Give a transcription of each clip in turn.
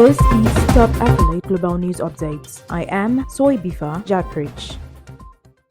This is Top Athlete Global News Updates. I am Soy Bifa Jakrich.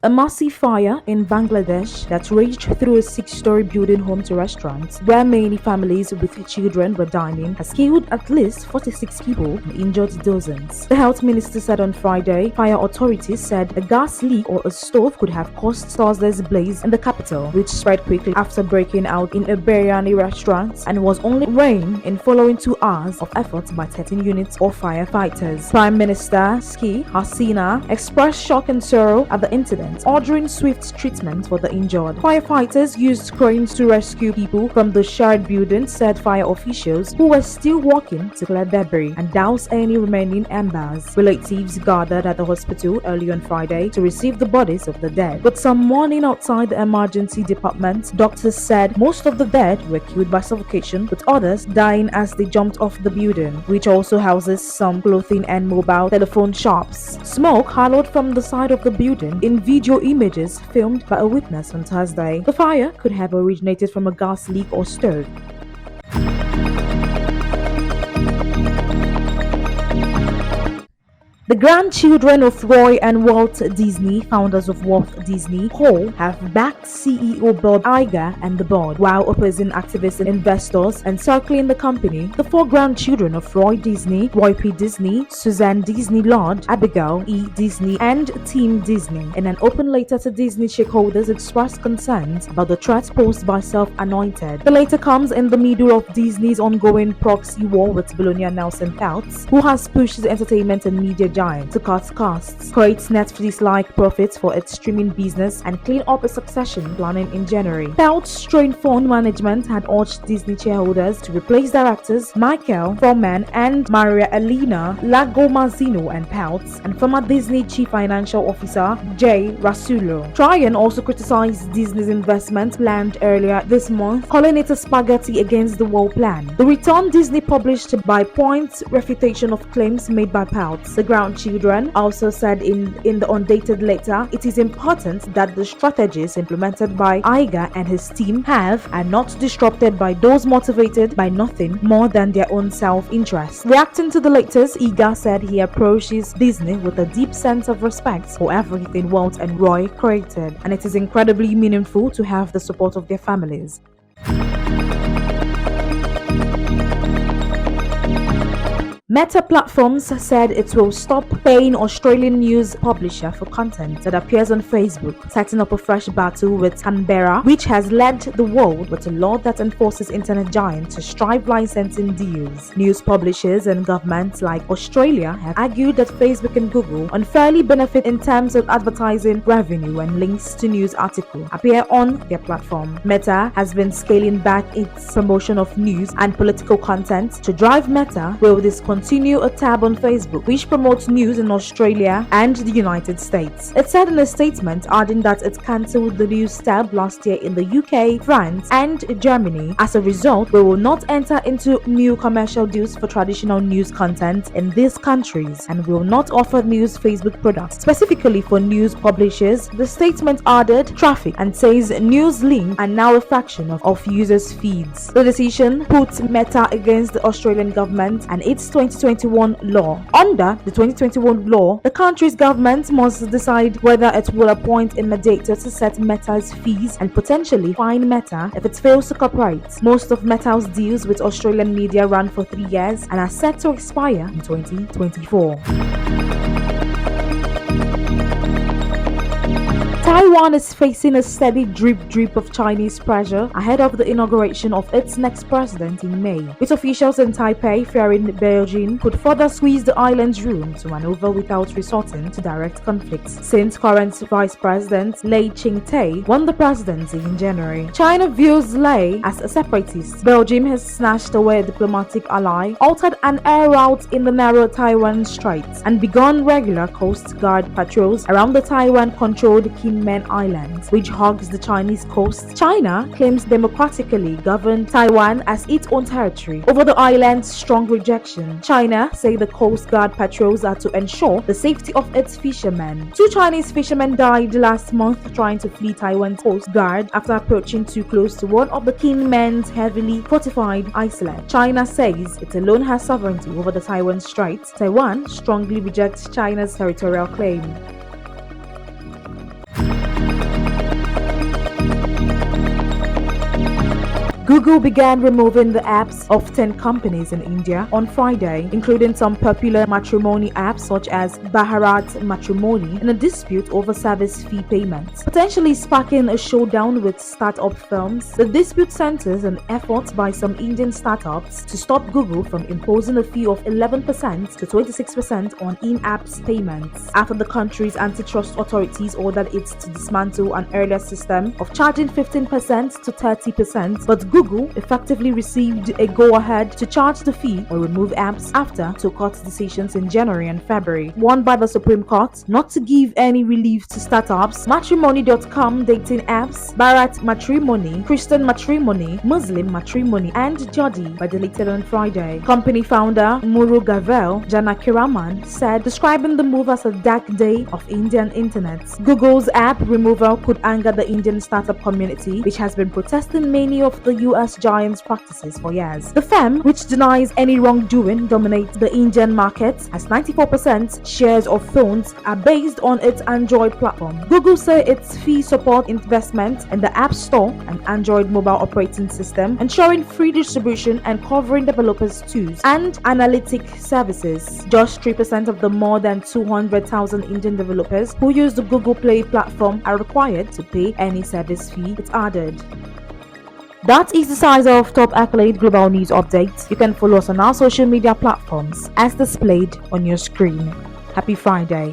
A massive fire in Bangladesh that raged through a six-story building home to restaurants where many families with children were dining has killed at least 46 people and injured dozens. The health minister said on Friday fire authorities said a gas leak or a stove could have caused Thursday's blaze in the capital, which spread quickly after breaking out in a biryani restaurant and was only reigned in following 2 hours of efforts by 13 units of firefighters. Prime Minister Ski Hasina expressed shock and sorrow at the incident, ordering swift treatment for the injured. Firefighters used cranes to rescue people from the shared building, said fire officials, who were still working to clear debris and douse any remaining embers. Relatives gathered at the hospital early on Friday to receive the bodies of the dead. With some mourning outside the emergency department, doctors said most of the dead were killed by suffocation, with others dying as they jumped off the building, which also houses some clothing and mobile telephone shops. Smoke hurled from the side of the building in video images filmed by a witness on Thursday. The fire could have originated from a gas leak or stove. The grandchildren of Roy and Walt Disney, founders of Walt Disney Co., have backed CEO Bob Iger and the board, while opposing activists and investors encircling the company. The 4 grandchildren of Roy Disney, Roy P. Disney, Suzanne Disney Lord, Abigail E. Disney, and Tim Disney, in an open letter to Disney shareholders, expressed concerns about the threat posed by self-anointed. The letter comes in the middle of Disney's ongoing proxy war with billionaire Nelson Peltz, who has pushed the entertainment and media giant to cut costs, create Netflix-like profits for its streaming business, and clean up a succession planning in January. Peltz strained fund management had urged Disney shareholders to replace directors Michael Froman and Maria Elena Lagomazzino and Peltz, and former Disney Chief Financial Officer Jay Rasulo. Tryon also criticized Disney's investment planned earlier this month, calling it a spaghetti against the wall plan. The return Disney published by points refutation of claims made by Peltz. The grandchildren also said in the undated letter, it is important that the strategies implemented by Iger and his team are not disrupted by those motivated by nothing more than their own self-interest. Reacting to the letters, Iger said he approaches Disney with a deep sense of respect for everything Walt and Roy created, and it is incredibly meaningful to have the support of their families. Meta Platforms said it will stop paying Australian news publisher for content that appears on Facebook, setting up a fresh battle with Canberra, which has led the world with a law that enforces internet giants to strive licensing deals. News publishers and governments like Australia have argued that Facebook and Google unfairly benefit in terms of advertising revenue when links to news articles appear on their platform. Meta has been scaling back its promotion of news and political content. To drive Meta, will discontinue a tab on Facebook which promotes news in Australia and the United States. It said in a statement, adding that it cancelled the news tab last year in the UK, France, and Germany. As a result, we will not enter into new commercial deals for traditional news content in these countries and will not offer news Facebook products specifically for news publishers. The statement added traffic and says news links are now a fraction of users' feeds. The decision puts Meta against the Australian government and its 2021 law. Under the 2021 law, the country's government must decide whether it will appoint a mediator to set Meta's fees and potentially fine Meta if it fails to cooperate. Most of Meta's deals with Australian media run for 3 years and are set to expire in 2024. Taiwan is facing a steady drip of Chinese pressure ahead of the inauguration of its next president in May, with officials in Taipei fearing Beijing could further squeeze the island's room to maneuver without resorting to direct conflicts, since current Vice President Lai Ching-te won the presidency in January. China views Lai as a separatist. Beijing has snatched away a diplomatic ally, altered an air route in the narrow Taiwan Straits, and begun regular Coast Guard patrols around the Taiwan-controlled Kinmen Hawaiian Islands, which hugs the Chinese coast. China claims democratically govern Taiwan as its own territory. Over the island's strong rejection, China say the Coast Guard patrols are to ensure the safety of its fishermen. 2 Chinese fishermen died last month trying to flee Taiwan's Coast Guard after approaching too close to one of the Kinmen's heavily fortified islands. China says it alone has sovereignty over the Taiwan Strait. Taiwan strongly rejects China's territorial claim. Google began removing the apps of 10 companies in India on Friday, including some popular matrimony apps such as Bharat Matrimony, in a dispute over service fee payments, potentially sparking a showdown with startup firms. The dispute centers an effort by some Indian startups to stop Google from imposing a fee of 11% to 26% on in-apps payments, after the country's antitrust authorities ordered it to dismantle an earlier system of charging 15% to 30%, but Google effectively received a go-ahead to charge the fee or remove apps after 2 court decisions in January and February, one by the Supreme Court not to give any relief to startups, Matrimony.com dating apps, Bharat Matrimony, Christian Matrimony, Muslim Matrimony, and Jodi were deleted on Friday. Company founder Murugavel Janakiraman said, describing the move as a dark day of Indian internet. Google's app removal could anger the Indian startup community, which has been protesting many of the US giant's practices for years. The firm, which denies any wrongdoing, dominates the Indian market as 94% shares of phones are based on its Android platform. Google say its fee support investment in the App Store and Android mobile operating system, ensuring free distribution and covering developers' tools and analytic services. Just 3% of the more than 200,000 Indian developers who use the Google Play platform are required to pay any service fee, it added. That is the size of top accolade global news updates. You can follow us on our social media platforms as displayed on your screen. Happy Friday.